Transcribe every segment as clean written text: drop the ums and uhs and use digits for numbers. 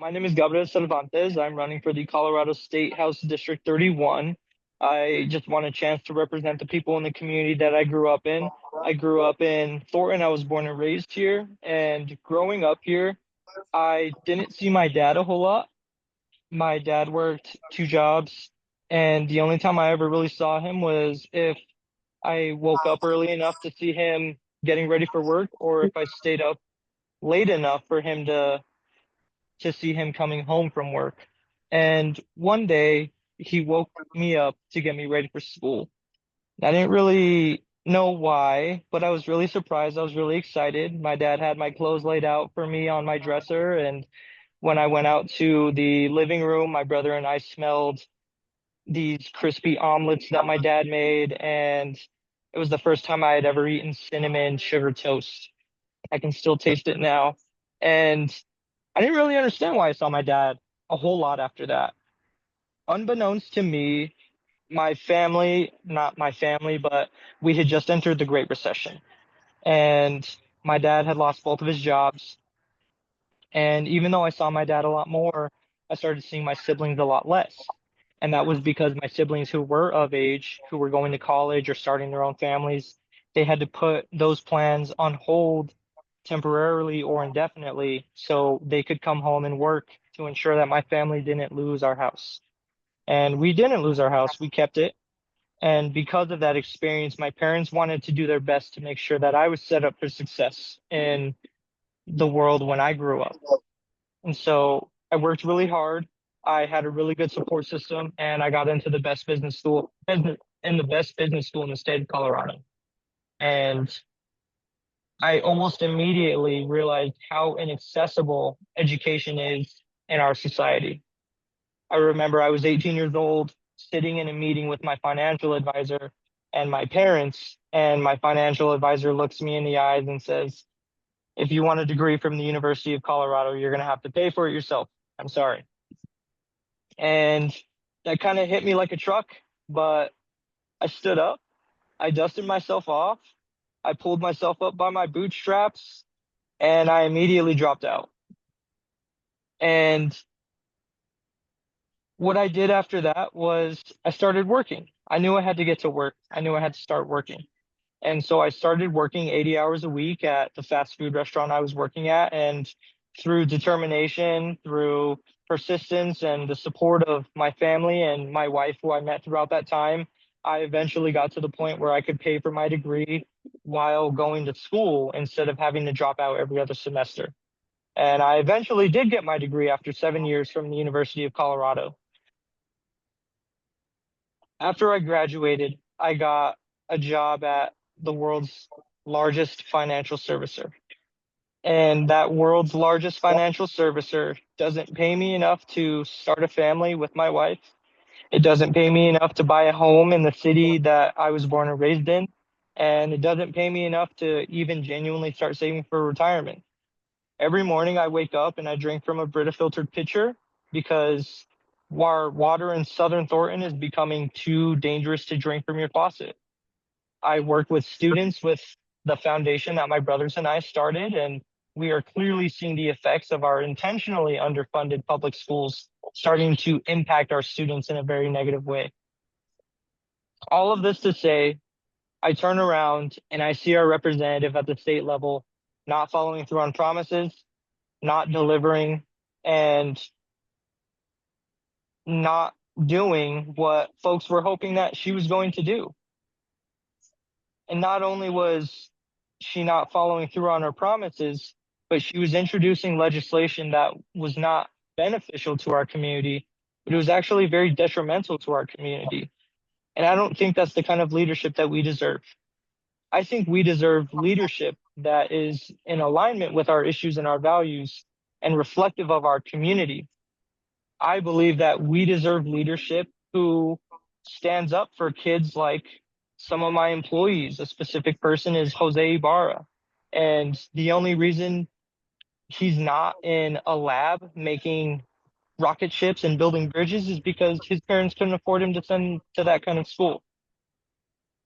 My name is Gabriel Cervantes. I'm running for the Colorado State House District 31. I just want a chance to represent the people in the community that I grew up in. I grew up in Thornton. I was born and raised here. And growing up here, I didn't see my dad a whole lot. My dad worked two jobs, and the only time I ever really saw him was if I woke up early enough to see him getting ready for work, or if I stayed up late enough for him to see him coming home from work. And one day he woke me up to get me ready for school. I didn't really know why, but I was really surprised. I was really excited. My dad had my clothes laid out for me on my dresser. And when I went out to the living room, my brother and I smelled these crispy omelets that my dad made. And it was the first time I had ever eaten cinnamon sugar toast. I can still taste it now. And I didn't really understand why I saw my dad a whole lot after that. Unbeknownst to me, my family, not my family, but we had just entered the Great Recession. And my dad had lost both of his jobs. And even though I saw my dad a lot more, I started seeing my siblings a lot less. And that was because my siblings who were of age, who were going to college or starting their own families, they had to put those plans on hold temporarily or indefinitely so they could come home and work to ensure that my family didn't lose our house. And we didn't lose our house, we kept it. And because of that experience, my parents wanted to do their best to make sure that I was set up for success in the world when I grew up. And so I worked really hard. I had a really good support system, and I got into the best business school in the best business school in the state of Colorado. And I almost immediately realized how inaccessible education is in our society. I remember I was 18 years old, sitting in a meeting with my financial advisor and my parents, and my financial advisor looks me in the eyes and says, "If you want a degree from the University of Colorado, you're going to have to pay for it yourself. I'm sorry." And that kind of hit me like a truck, but I stood up, I dusted myself off, I pulled myself up by my bootstraps, and I immediately dropped out. And what I did after that was I started working. I knew I had to get to work. I knew I had to start working. And so I started working 80 hours a week at the fast food restaurant I was working at. And through determination, through persistence, and the support of my family and my wife, who I met throughout that time, I eventually got to the point where I could pay for my degree while going to school instead of having to drop out every other semester. And I eventually did get my degree after 7 years from the University of Colorado. After I graduated, I got a job at the world's largest financial servicer. And that world's largest financial servicer doesn't pay me enough to start a family with my wife. It doesn't pay me enough to buy a home in the city that I was born and raised in. And it doesn't pay me enough to even genuinely start saving for retirement. Every morning I wake up and I drink from a Brita filtered pitcher because our water in Southern Thornton is becoming too dangerous to drink from your faucet. I work with students with the foundation that my brothers and I started, and we are clearly seeing the effects of our intentionally underfunded public schools starting to impact our students in a very negative way. All of this to say, I turn around and I see our representative at the state level not following through on promises, not delivering, and not doing what folks were hoping that she was going to do. And not only was she not following through on her promises, but she was introducing legislation that was not beneficial to our community, but it was actually very detrimental to our community. And I don't think that's the kind of leadership that we deserve. I think we deserve leadership that is in alignment with our issues and our values and reflective of our community. I believe that we deserve leadership who stands up for kids like some of my employees. A specific person is Jose Ibarra. And the only reason he's not in a lab making rocket ships and building bridges is because his parents couldn't afford him to send to that kind of school.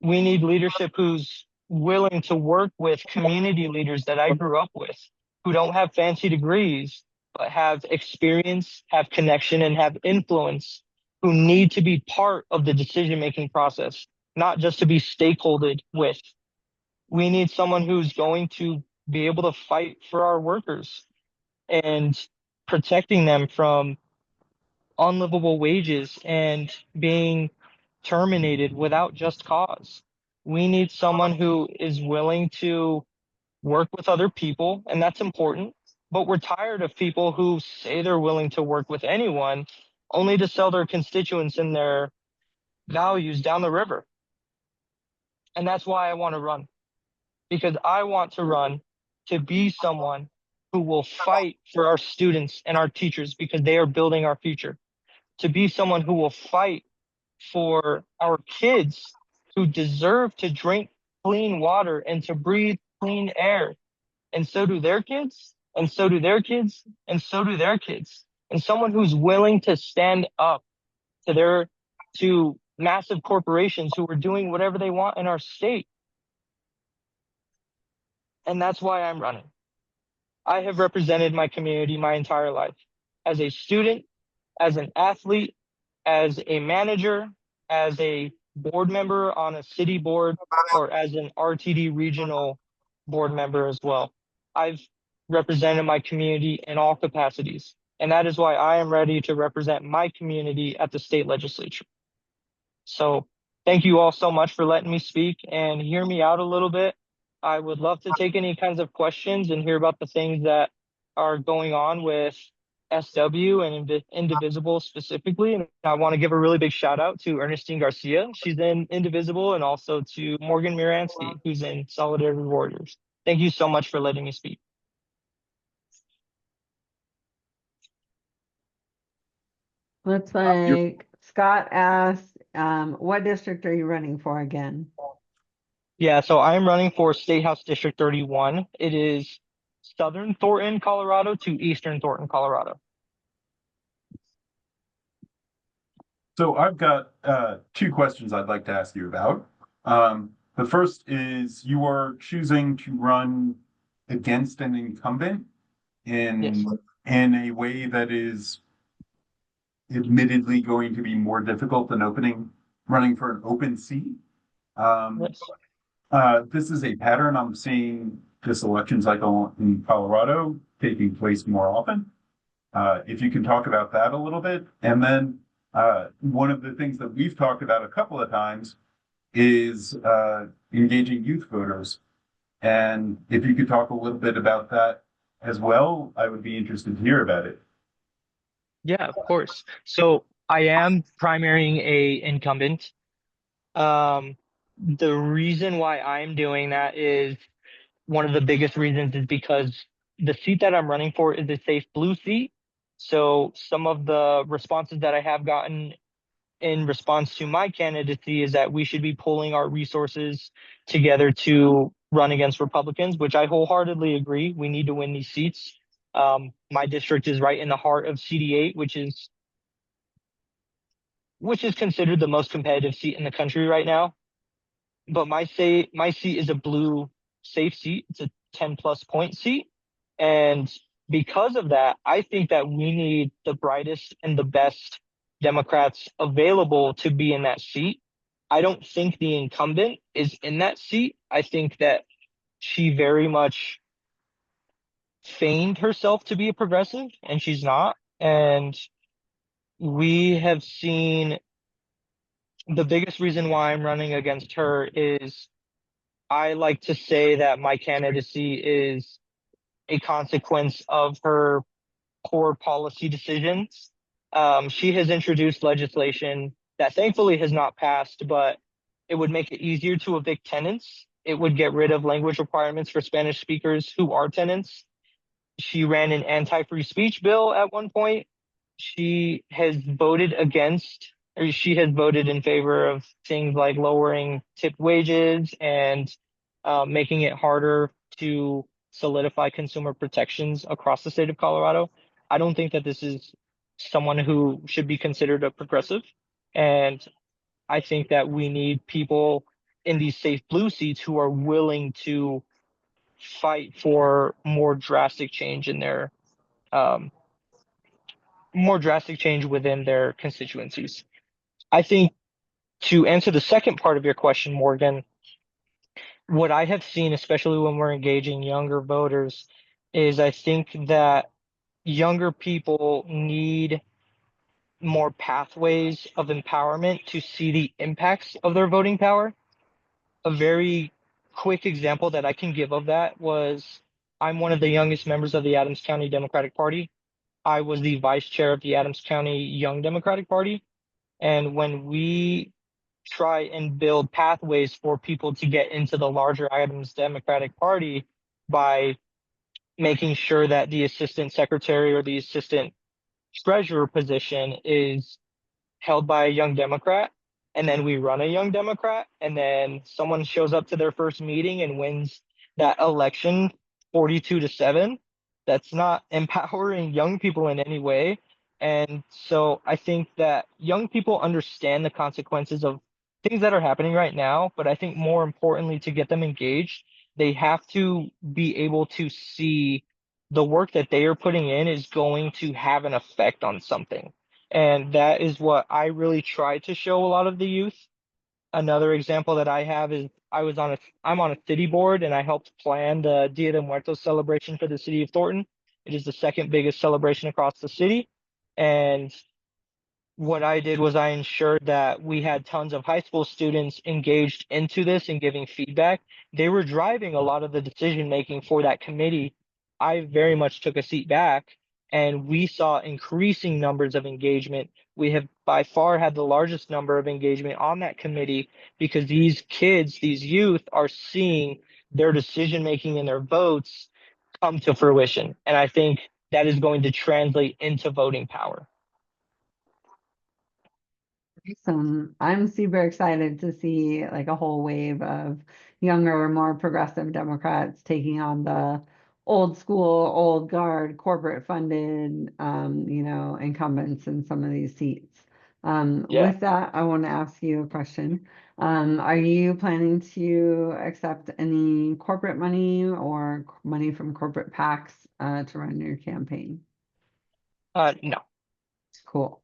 We need leadership who's willing to work with community leaders that I grew up with, who don't have fancy degrees, but have experience, have connection, and have influence who need to be part of the decision-making process, not just to be stakeholdered with. We need someone who's going to be able to fight for our workers and protecting them from unlivable wages and being terminated without just cause. We need someone who is willing to work with other people, and that's important. But we're tired of people who say they're willing to work with anyone only to sell their constituents and their values down the river. And that's why I want to run, because I want to run to be someone who will fight for our students and our teachers because they are building our future, to be someone who will fight for our kids who deserve to drink clean water and to breathe clean air. And so do their kids, and so do their kids, and so do their kids. And someone who's willing to stand up to to massive corporations who are doing whatever they want in our state. And that's why I'm running. I have represented my community my entire life as a student, as an athlete, as a manager, as a board member on a city board, or as an RTD regional board member as well. I've represented my community in all capacities, and that is why I am ready to represent my community at the state legislature. So thank you all so much for letting me speak and hear me out a little bit. I would love to take any kinds of questions and hear about the things that are going on with SW and Indivisible specifically. And I want to give a really big shout out to Ernestine Garcia. She's in Indivisible, and also to Morgan Miransky, who's in Solidarity Warriors. Thank you so much for letting me speak. Looks like Scott asked, what district are you running for again? Yeah, so I'm running for State House District 31. It is southern Thornton, Colorado to eastern Thornton, Colorado. So I've got two questions I'd like to ask you about. The first is you are choosing to run against an incumbent Yes. in a way that is admittedly going to be more difficult than running for an open seat. Yes. This is a pattern I'm seeing this election cycle in Colorado taking place more often. If you can talk about that a little bit. And then one of the things that we've talked about a couple of times is engaging youth voters. And if you could talk a little bit about that as well, I would be interested to hear about it. Yeah, of course. So I am primarying a incumbent. Um, the reason why I'm doing that is one of the biggest reasons is because the seat that I'm running for is a safe blue seat. So some of the responses that I have gotten in response to my candidacy is that we should be pulling our resources together to run against Republicans, which I wholeheartedly agree. We need to win these seats. My district is right in the heart of CD8, which is considered the most competitive seat in the country right now. But my seat is a blue safe seat. It's a 10 plus point seat. And because of that, I think that we need the brightest and the best Democrats available to be in that seat. I don't think the incumbent is in that seat. I think that she very much feigned herself to be a progressive, and she's not. And we have seen the biggest reason why I'm running against her is I like to say that my candidacy is a consequence of her poor policy decisions. She has introduced legislation that thankfully has not passed, but it would make it easier to evict tenants. It would get rid of language requirements for Spanish speakers who are tenants. She ran an anti-free speech bill at one point. She has voted against, or she has voted in favor of things like lowering tip wages and making it harder to solidify consumer protections across the state of Colorado. I don't think that this is someone who should be considered a progressive. And I think that we need people in these safe blue seats who are willing to fight for more drastic change in their more drastic change within their constituencies. I think to answer the second part of your question, Morgan, what I have seen, especially when we're engaging younger voters, is I think that younger people need more pathways of empowerment to see the impacts of their voting power. A very quick example that I can give of that was I'm one of the youngest members of the Adams County Democratic Party. I was the vice chair of the Adams County Young Democratic Party. And when we try and build pathways for people to get into the larger Adams Democratic Party by making sure that the assistant secretary or the assistant treasurer position is held by a young Democrat, and then we run a young Democrat, and then someone shows up to their first meeting and wins that election 42-7. That's not empowering young people in any way. And so I think that young people understand the consequences of things that are happening right now, but I think more importantly, to get them engaged, they have to be able to see the work that they are putting in is going to have an effect on something. And that is what I really try to show a lot of the youth. Another example that I have is I'm on a city board and I helped plan the Dia de Muertos celebration for the city of Thornton. It is the second biggest celebration across the city. And what I did was I ensured that we had tons of high school students engaged into this and giving feedback. They were driving a lot of the decision making for that committee. I very much took a seat back and we saw increasing numbers of engagement. We have by far had the largest number of engagement on that committee because these kids, these youth are seeing their decision making and their votes come to fruition. And I think that is going to translate into voting power. Awesome. I'm super excited to see like a whole wave of younger, more progressive Democrats taking on the old school, old guard, corporate funded, incumbents in some of these seats. Yeah. With that, I want to ask you a question. Are you planning to accept any corporate money or money from corporate PACs to run your campaign? No. Cool.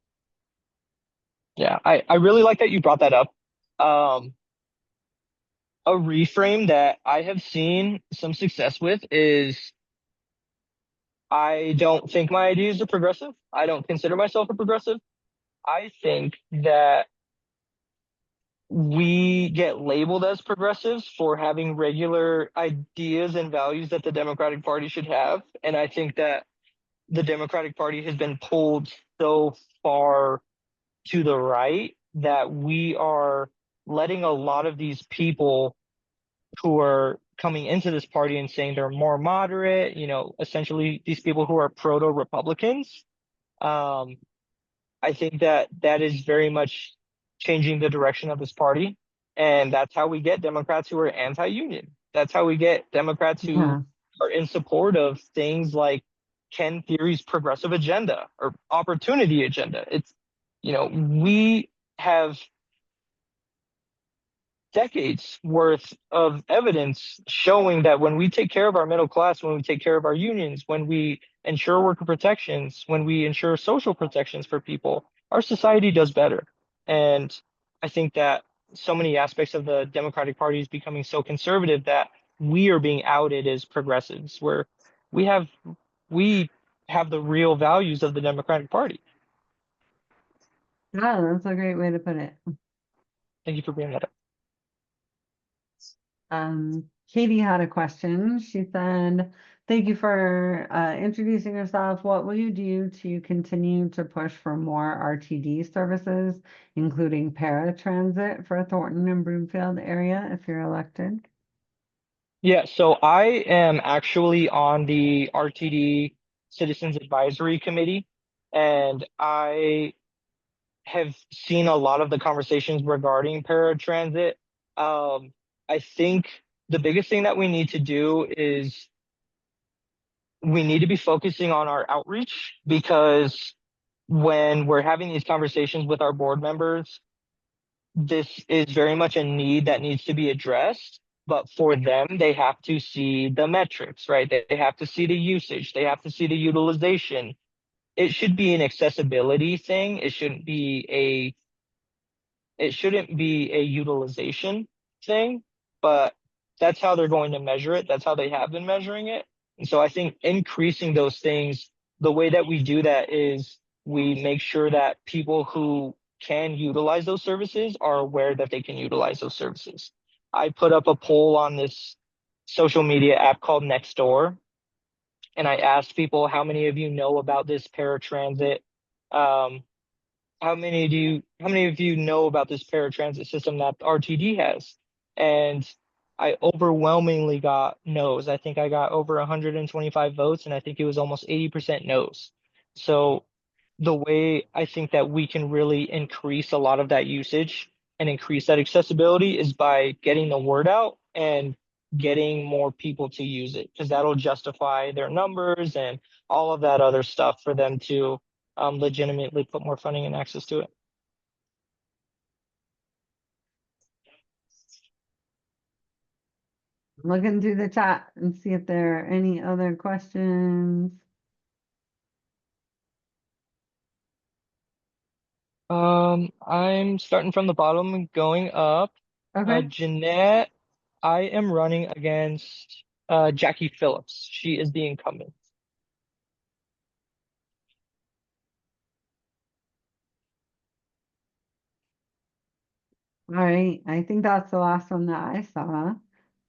Yeah, I really like that you brought that up. Um, a reframe that I have seen some success with is I don't think my ideas are progressive. I don't consider myself a progressive. I think that we get labeled as progressives for having regular ideas and values that the Democratic Party should have. And I think that the Democratic Party has been pulled so far to the right that we are letting a lot of these people who are coming into this party and saying they're more moderate, essentially these people who are proto Republicans. Um, I think that that is very much changing the direction of this party. And that's how we get Democrats who are anti-union. That's how we get Democrats who Yeah. are in support of things like Ken Theory's progressive agenda or opportunity agenda. We have decades worth of evidence showing that when we take care of our middle class, when we take care of our unions, when we ensure worker protections, when we ensure social protections for people, our society does better. And I think that so many aspects of the Democratic Party is becoming so conservative that we are being outed as progressives, where we have we have the real values of the Democratic Party. Yeah, that's a great way to put it. Thank you for bringing that up. Katie had a question. She said, thank you for introducing yourself. What will you do to continue to push for more RTD services, including paratransit for Thornton and Broomfield area if you're elected? Yeah, so I am actually on the RTD Citizens Advisory Committee, and I have seen a lot of the conversations regarding paratransit. Um, I think the biggest thing that we need to do is we need to be focusing on our outreach because when we're having these conversations with our board members, this is very much a need that needs to be addressed. But for them, they have to see the metrics, right? They have to see the usage, they have to see the utilization. it should be an accessibility thing. It shouldn't be a utilization thing, but that's how they're going to measure it. That's how they have been measuring it. And so I think increasing those things, the way that we do that is we make sure that people who can utilize those services are aware that they can utilize those services. I put up a poll on this social media app called Nextdoor, and I asked people, how many of you know about this paratransit um, how many of you know about this paratransit system that RTD has? And I overwhelmingly got no's. I think I got over 125 votes, and I think it was almost 80% no's. So the way I think that we can really increase a lot of that usage and increase that accessibility is by getting the word out and getting more people to use it, because that'll justify their numbers and all of that other stuff for them to legitimately put more funding and access to it. Looking through the chat and see if there are any other questions. I'm starting from the bottom and going up. Okay. Jeanette, I am running against Jackie Phillips. She is the incumbent. All right. I think that's the last one that I saw.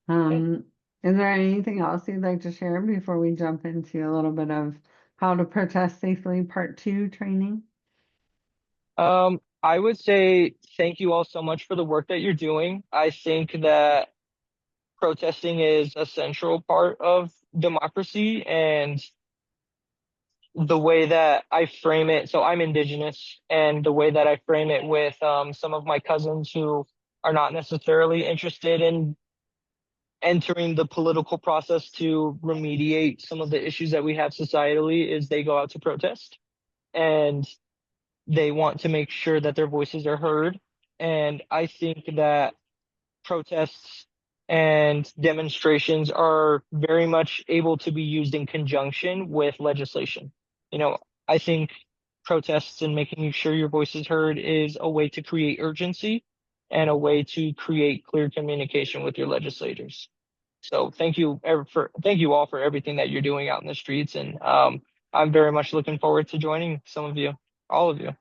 Okay. Um, is there anything else you'd like to share before we jump into a little bit of how to protest safely part two training? I would say thank you all so much for the work that you're doing. I think that protesting is a central part of democracy, and the way that I frame it, so I'm indigenous, and the way that I frame it with some of my cousins who are not necessarily interested in entering the political process to remediate some of the issues that we have societally is they go out to protest, and they want to make sure that their voices are heard. And I think that protests and demonstrations are very much able to be used in conjunction with legislation. You know, I think protests and making sure your voice is heard is a way to create urgency and a way to create clear communication with your legislators. So thank you all for everything that you're doing out in the streets, and I'm very much looking forward to joining some of you, all of you.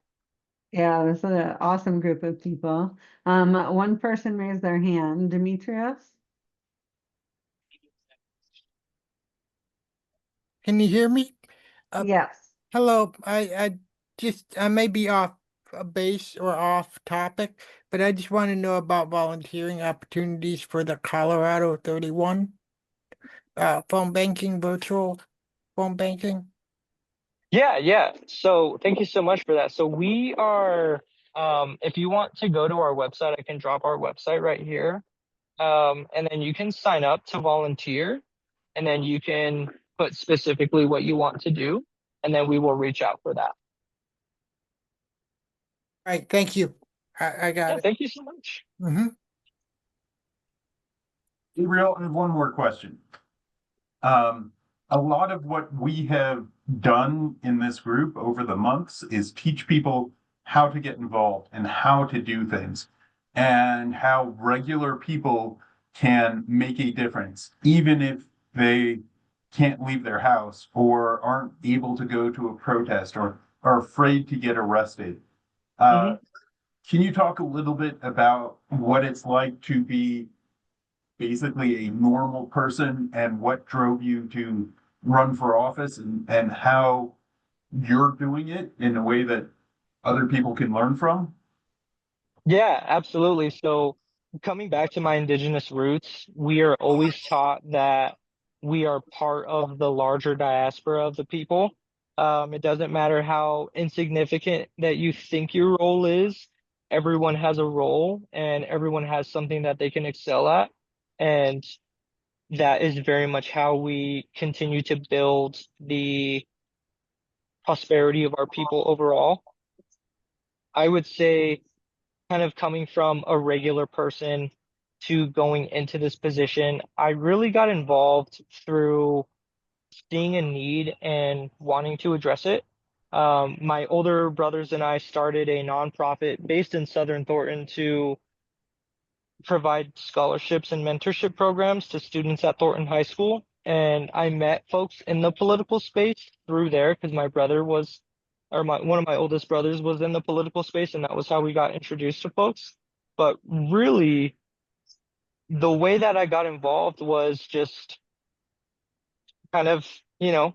Yeah, this is an awesome group of people. One person raised their hand, Demetrius. Can you hear me? Uh, Yes. hello. I may be off base or off topic, but I just want to know about volunteering opportunities for the Colorado 31 phone banking, virtual phone banking. Yeah, yeah. So thank you so much for that. So we are, if you want to go to our website, I can drop our website right here. And then you can sign up to volunteer, and then you can put specifically what you want to do, and then we will reach out for that. All right, thank you. I got Yeah, it. thank you so much. Mm-hmm. Gabriel, I have one more question. Um, a lot of what we have done in this group over the months is teach people how to get involved and how to do things and how regular people can make a difference, even if they can't leave their house or aren't able to go to a protest or are afraid to get arrested. Uh, Hmm. can you talk a little bit about what it's like to be basically a normal person and what drove you to run for office and how you're doing it in a way that other people can learn from? Yeah, absolutely. So coming back to my indigenous roots, we are always taught that we are part of the larger diaspora of the people. It doesn't matter how insignificant that you think your role is, everyone has a role and everyone has something that they can excel at. And that is very much how we continue to build the prosperity of our people overall. I would say kind of coming from a regular person to going into this position, I really got involved through seeing a need and wanting to address it. My older brothers and I started a nonprofit based in Southern Thornton to provide scholarships and mentorship programs to students at Thornton High School. And I met folks in the political space through there because my brother was, or one of my oldest brothers was in the political space, and that was how we got introduced to folks. But really, the way that I got involved was just kind of,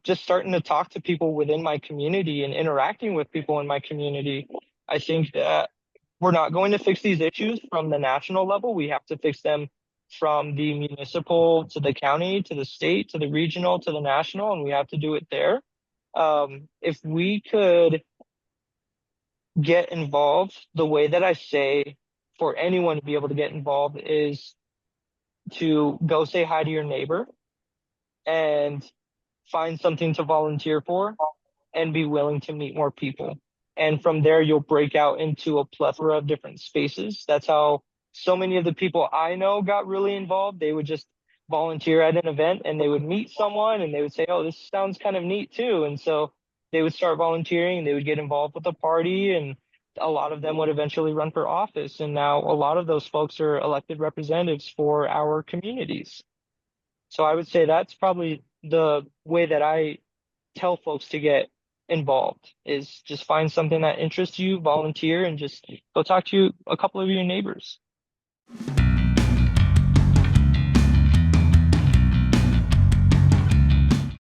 just starting to talk to people within my community and interacting with people in my community. I think that we're not going to fix these issues from the national level. We have to fix them from the municipal to the county to the state to the regional to the national, and we have to do it there. If we could get involved, the way that I say for anyone to be able to get involved is to go say hi to your neighbor and find something to volunteer for and be willing to meet more people. And from there, you'll break out into a plethora of different spaces. That's how so many of the people I know got really involved. They would just volunteer at an event and they would meet someone and they would say, "Oh, this sounds kind of neat too." And so they would start volunteering, they would get involved with the party, and a lot of them would eventually run for office. And now a lot of those folks are elected representatives for our communities. So I would say that's probably the way that I tell folks to get involved is just find something that interests you, volunteer, and just go talk to a couple of your neighbors.